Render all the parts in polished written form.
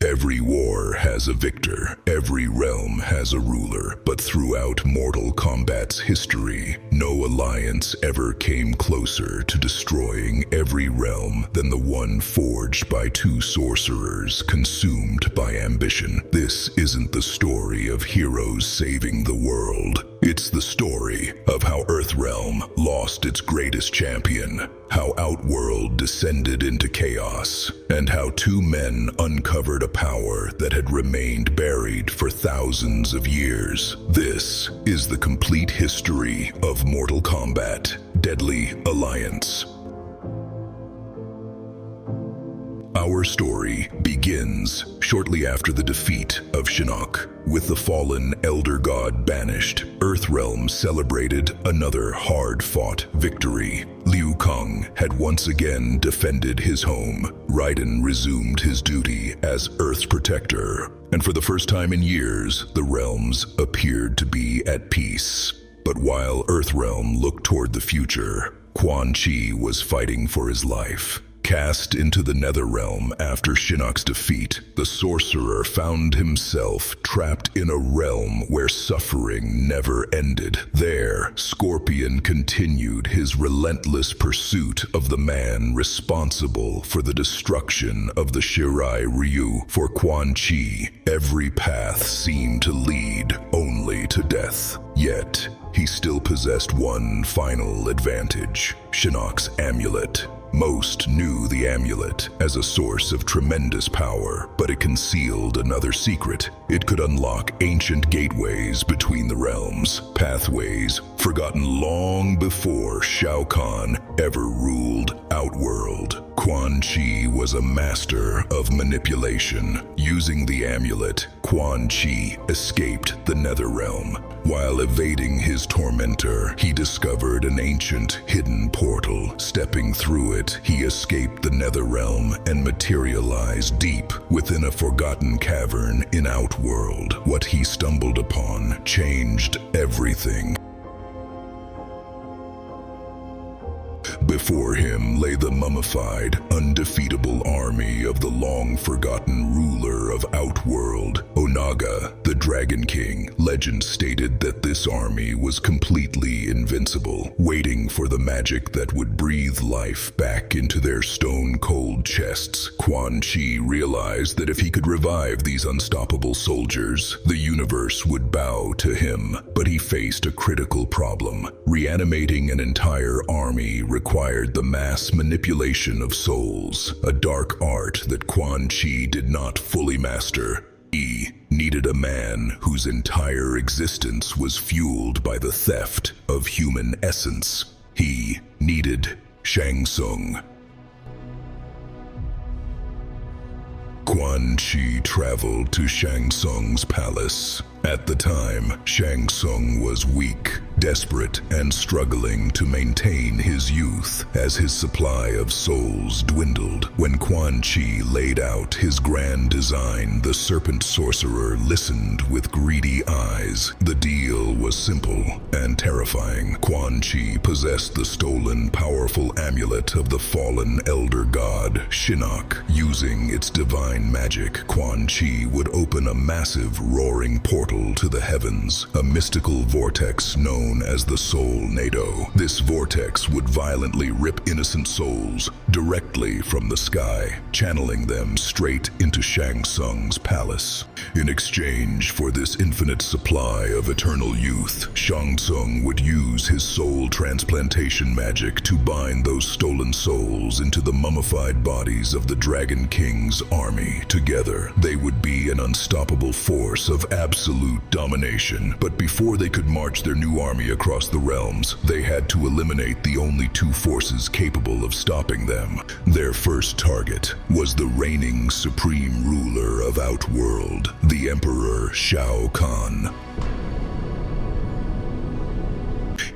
Every war has a victor, every realm has a ruler, but throughout Mortal Kombat's history, no alliance ever came closer to destroying every realm than the one forged by two sorcerers consumed by ambition. This isn't the story of heroes saving the world. It's the story of how Earthrealm lost its greatest champion, how Outworld descended into chaos, and how two men uncovered a power that had remained buried for thousands of years. This is the complete history of Mortal Kombat: Deadly Alliance. Our story begins shortly after the defeat of Shinnok. With the fallen Elder God banished, Earthrealm celebrated another hard-fought victory. Liu Kang had once again defended his home. Raiden resumed his duty as Earth's protector, and for the first time in years, the realms appeared to be at peace. But while Earthrealm looked toward the future, Quan Chi was fighting for his life. Cast into the Netherrealm after Shinnok's defeat, the sorcerer found himself trapped in a realm where suffering never ended. There, Scorpion continued his relentless pursuit of the man responsible for the destruction of the Shirai Ryu. For Quan Chi, every path seemed to lead only to death. Yet, he still possessed one final advantage: Shinnok's amulet. Most knew the amulet as a source of tremendous power, but it concealed another secret. It could unlock ancient gateways between the realms, pathways forgotten long before Shao Kahn ever ruled Outworld. Quan Chi was a master of manipulation. Using the amulet, Quan Chi escaped the Netherrealm. While evading his tormentor, he discovered an ancient hidden portal. Stepping through it, he escaped the Netherrealm and materialized deep within a forgotten cavern in Outworld. What he stumbled upon changed everything. Before him lay the mummified, undefeatable army of the long-forgotten ruler of Outworld, Onaga, the Dragon King. Legend stated that this army was completely invincible, waiting for the magic that would breathe life back into their stone-cold chests. Quan Chi realized that if he could revive these unstoppable soldiers, the universe would bow to him. But he faced a critical problem. Reanimating an entire army required the mass manipulation of souls, a dark art that Quan Chi did not fully master. He needed a man whose entire existence was fueled by the theft of human essence. He needed Shang Tsung. Quan Chi traveled to Shang Tsung's palace. At the time, Shang Tsung was weak, desperate, and struggling to maintain his youth as his supply of souls dwindled. When Quan Chi laid out his grand design, the serpent sorcerer listened with greedy eyes. The deal was simple and terrifying. Quan Chi possessed the stolen, powerful amulet of the fallen elder god, Shinnok. Using its divine magic, Quan Chi would open a massive, roaring portal to the heavens, a mystical vortex known as the Soul Nado. This vortex would violently rip innocent souls directly from the sky, channeling them straight into Shang Tsung's palace. In exchange for this infinite supply of eternal youth, Shang Tsung would use his soul transplantation magic to bind those stolen souls into the mummified bodies of the Dragon King's army. Together, they would be an unstoppable force of absolute domination. But before they could march their new army across the realms, they had to eliminate the only two forces capable of stopping them. Their first target was the reigning supreme ruler of Outworld, the Emperor Shao Kahn.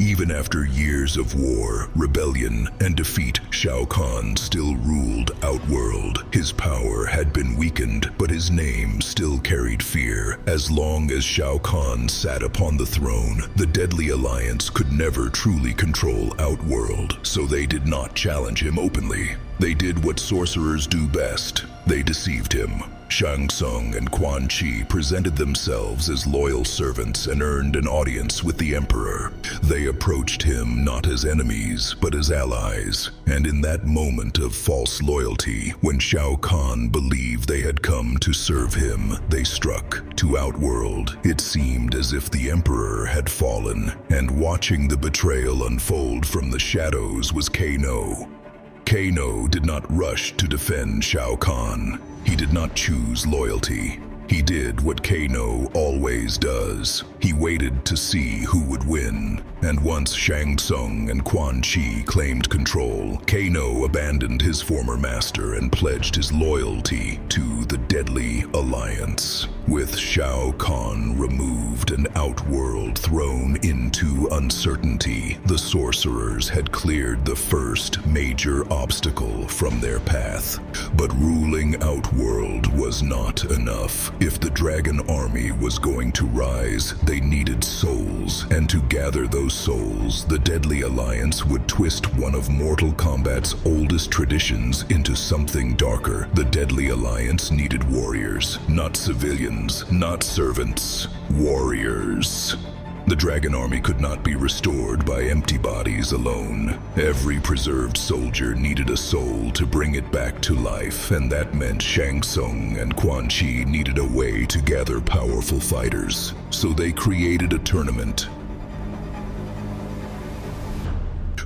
Even after years of war, rebellion, and defeat, Shao Kahn still ruled Outworld. His power had been weakened, but his name still carried fear. As long as Shao Kahn sat upon the throne, the Deadly Alliance could never truly control Outworld, so they did not challenge him openly. They did what sorcerers do best. They deceived him. Shang Tsung and Quan Chi presented themselves as loyal servants and earned an audience with the Emperor. They approached him not as enemies, but as allies. And in that moment of false loyalty, when Shao Kahn believed they had come to serve him, they struck. To Outworld, it seemed as if the Emperor had fallen, and watching the betrayal unfold from the shadows was Kano. Kano did not rush to defend Shao Kahn. He did not choose loyalty. He did what Kano always does. He waited to see who would win. And once Shang Tsung and Quan Chi claimed control, Kano abandoned his former master and pledged his loyalty to the deadly alliance. With Shao Kahn removed and Outworld thrown into uncertainty, the sorcerers had cleared the first major obstacle from their path. But ruling Outworld was not enough. If the dragon army was going to rise, they needed souls, and to gather those souls, the deadly alliance would twist one of Mortal Kombat's oldest traditions into something darker. The deadly alliance needed warriors, not civilians, not servants, warriors. The dragon army could not be restored by empty bodies alone. Every preserved soldier needed a soul to bring it back to life, and that meant Shang Tsung and Quan Chi needed a way to gather powerful fighters. So they created a tournament.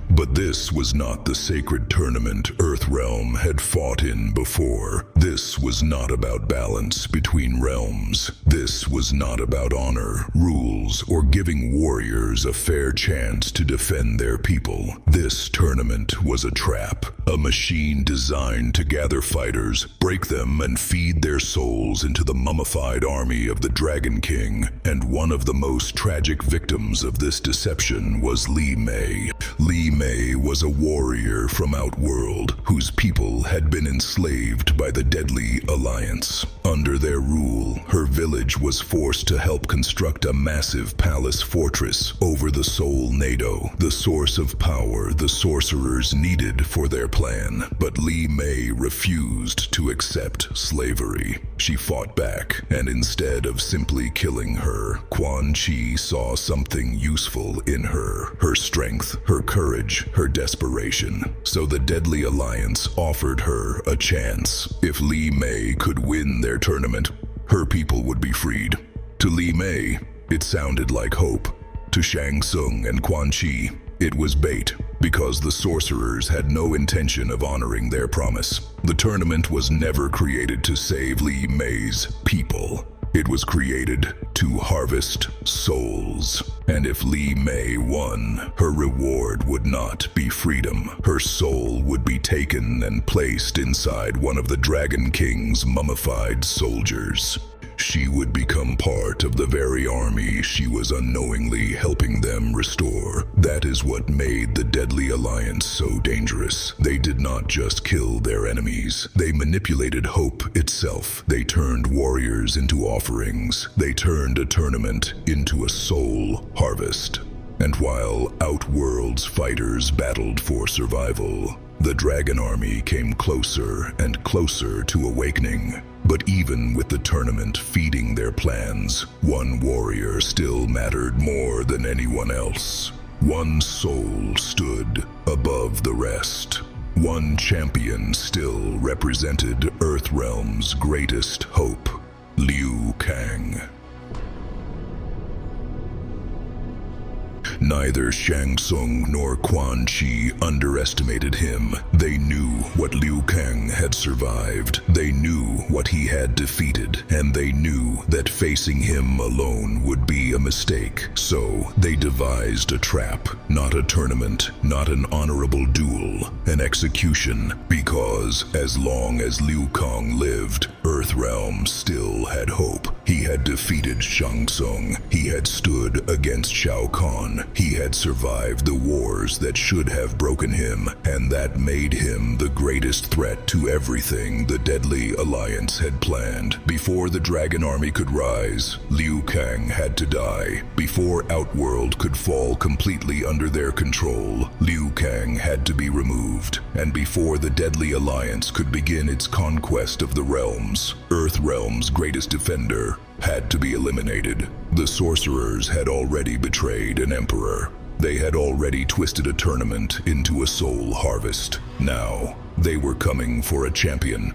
But this was not the sacred tournament Earthrealm had fought in before. This was not about balance between realms. This was not about honor, rules, or giving warriors a fair chance to defend their people. This tournament was a trap, a machine designed to gather fighters, break them, and feed their souls into the mummified army of the Dragon King. And one of the most tragic victims of this deception was Li Mei. Li Mei was a warrior from Outworld whose people had been enslaved by the deadly alliance. Under their rule, her village was forced to help construct a massive palace fortress over the Soul Nado, the source of power the sorcerers needed for their plan. But Li Mei refused to accept slavery. She fought back, and instead of simply killing her, Quan Chi saw something useful in her. Her strength, her courage, her desperation. So the deadly alliance offered her a chance. If Li Mei could win their tournament, her people would be freed. To Li Mei, it sounded like hope. To Shang Tsung and Quan Chi, it was bait, because the sorcerers had no intention of honoring their promise. The tournament was never created to save Li Mei's people. It was created to harvest souls. And if Li Mei won, her reward would not be freedom. Her soul would be taken and placed inside one of the Dragon King's mummified soldiers. She would become part of the very army she was unknowingly helping them restore. That is what made the Deadly Alliance so dangerous. They did not just kill their enemies. They manipulated hope itself. They turned warriors into offerings. They turned a tournament into a soul harvest. And while Outworld's fighters battled for survival, the Dragon Army came closer and closer to awakening. But even with the tournament feeding their plans, one warrior still mattered more than anyone else. One soul stood above the rest. One champion still represented Earthrealm's greatest hope, Liu Kang. Neither Shang Tsung nor Quan Chi underestimated him. They knew what Liu Kang had survived. They knew what he had defeated, and they knew that facing him alone would be a mistake. So they devised a trap, not a tournament, not an honorable duel, an execution, because as long as Liu Kang lived, Earthrealm still had hope. He had defeated Shang Tsung. He had stood against Shao Kahn. He had survived the wars that should have broken him, and that made him the greatest threat to everything the Deadly Alliance had planned. Before the Dragon Army could rise, Liu Kang had to die. Before Outworld could fall completely under their control, Liu Kang had to be removed. And before the Deadly Alliance could begin its conquest of the realms, Earthrealm's greatest defender had to be eliminated. The sorcerers had already betrayed an emperor. They had already twisted a tournament into a soul harvest. Now, they were coming for a champion.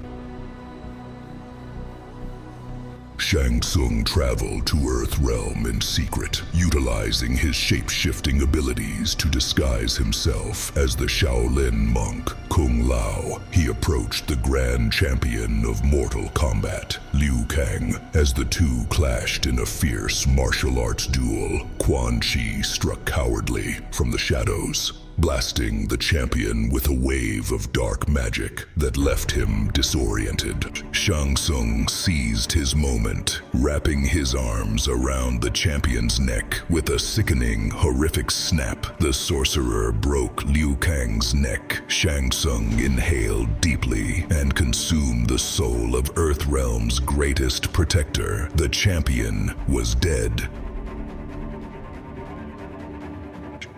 Shang Tsung traveled to Earthrealm in secret, utilizing his shape-shifting abilities to disguise himself as the Shaolin monk Kung Lao. He approached the grand champion of Mortal Kombat, Liu Kang. As the two clashed in a fierce martial arts duel, Quan Chi struck cowardly from the shadows, blasting the champion with a wave of dark magic that left him disoriented. Shang Tsung seized his moment, wrapping his arms around the champion's neck. With a sickening, horrific snap, the sorcerer broke Liu Kang's neck. Shang Tsung inhaled deeply and consumed the soul of Earthrealm's greatest protector. The champion was dead.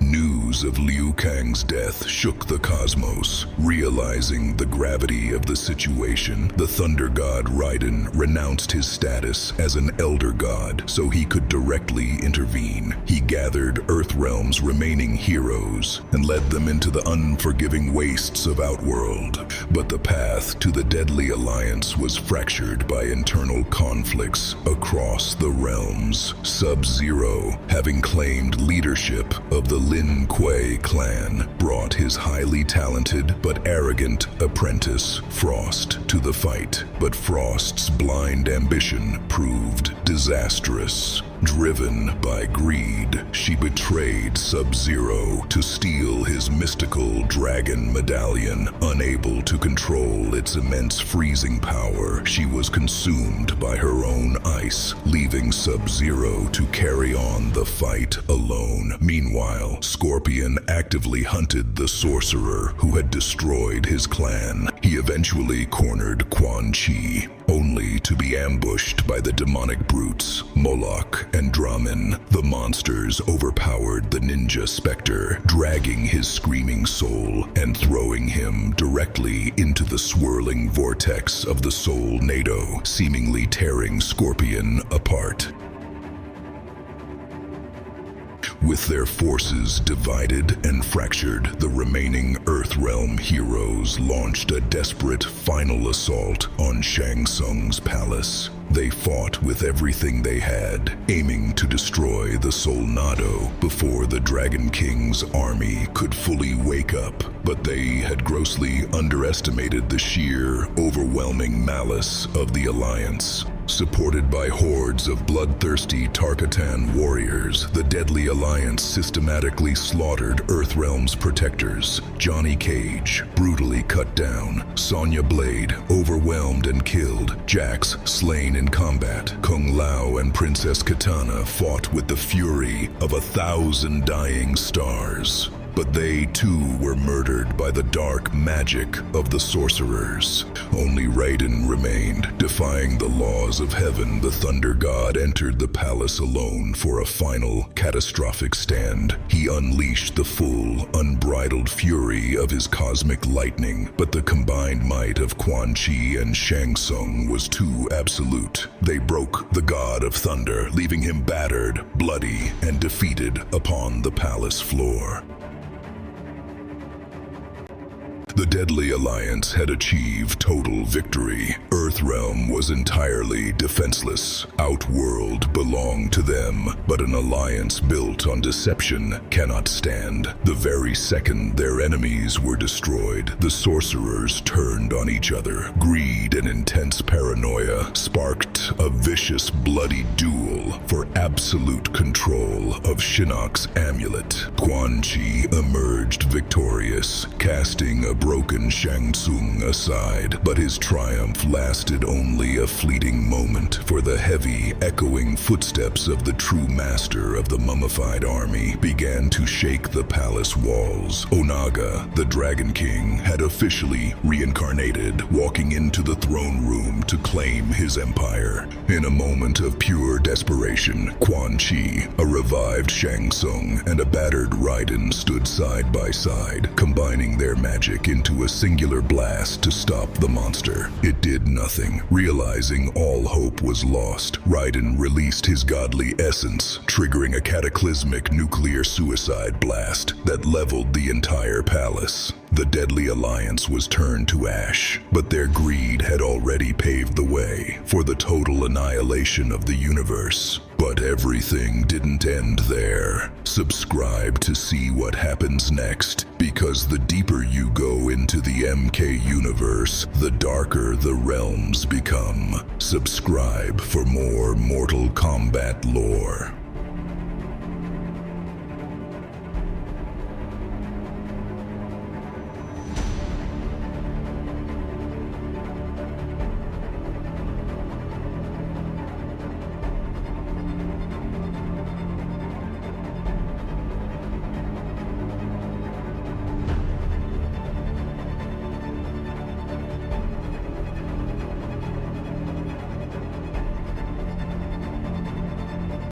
News of Liu Kang's death shook the cosmos. Realizing the gravity of the situation, the thunder god Raiden renounced his status as an elder god so he could directly intervene. He gathered Earthrealm's remaining heroes and led them into the unforgiving wastes of Outworld. But the path to the Deadly Alliance was fractured by internal conflicts across the realms. Sub-Zero, having claimed leadership of the Lin Kuei clan, brought his highly talented but arrogant apprentice, Frost, to the fight. But Frost's blind ambition proved disastrous. Driven by greed, she betrayed Sub-Zero to steal his mystical dragon medallion. Unable to control its immense freezing power, she was consumed by her own ice, leaving Sub-Zero to carry on the fight alone. Meanwhile, Scorpion actively hunted the sorcerer who had destroyed his clan. He eventually cornered Quan Chi, only to be ambushed by the demonic brutes, Moloch and Draman. The monsters overpowered the ninja Spectre, dragging his screaming soul and throwing him directly into the swirling vortex of the Soul Nado, seemingly tearing Scorpion apart. With their forces divided and fractured, the remaining Earthrealm heroes launched a desperate final assault on Shang Tsung's palace. They fought with everything they had, aiming to destroy the Soul Nado before the Dragon King's army could fully wake up. But they had grossly underestimated the sheer, overwhelming malice of the Alliance. Supported by hordes of bloodthirsty Tarkatan warriors, the Deadly Alliance systematically slaughtered Earthrealm's protectors. Johnny Cage, brutally cut down. Sonya Blade, overwhelmed and killed. Jax, slain in combat. Kung Lao and Princess Katana fought with the fury of 1,000 dying stars. But they too were murdered by the dark magic of the sorcerers. Only Raiden remained. Defying the laws of heaven, the Thunder God entered the palace alone for a final, catastrophic stand. He unleashed the full, unbridled fury of his cosmic lightning, but the combined might of Quan Chi and Shang Tsung was too absolute. They broke the God of Thunder, leaving him battered, bloody, and defeated upon the palace floor. The Deadly Alliance had achieved total victory. Earthrealm was entirely defenseless. Outworld belonged to them, but an alliance built on deception cannot stand. The very second their enemies were destroyed, the sorcerers turned on each other. Greed and intense paranoia sparked a vicious, bloody duel for absolute control of Shinnok's amulet. Quan Chi emerged victorious, casting a broken Shang Tsung aside, but his triumph lasted only a fleeting moment, for the heavy, echoing footsteps of the true master of the mummified army began to shake the palace walls. Onaga, the Dragon King, had officially reincarnated, walking into the throne room to claim his empire. In a moment of pure desperation, Quan Chi, a revived Shang Tsung, and a battered Raiden stood side by side, combining their magic into a singular blast to stop the monster. It did nothing. Realizing all hope was lost, Raiden released his godly essence, triggering a cataclysmic nuclear suicide blast that leveled the entire palace. The deadly alliance was turned to ash, but their greed had already paved the way for the total annihilation of the universe. But everything didn't end there. Subscribe to see what happens next, because the deeper you go into the MK universe, the darker the realms become. Subscribe for more Mortal Kombat lore.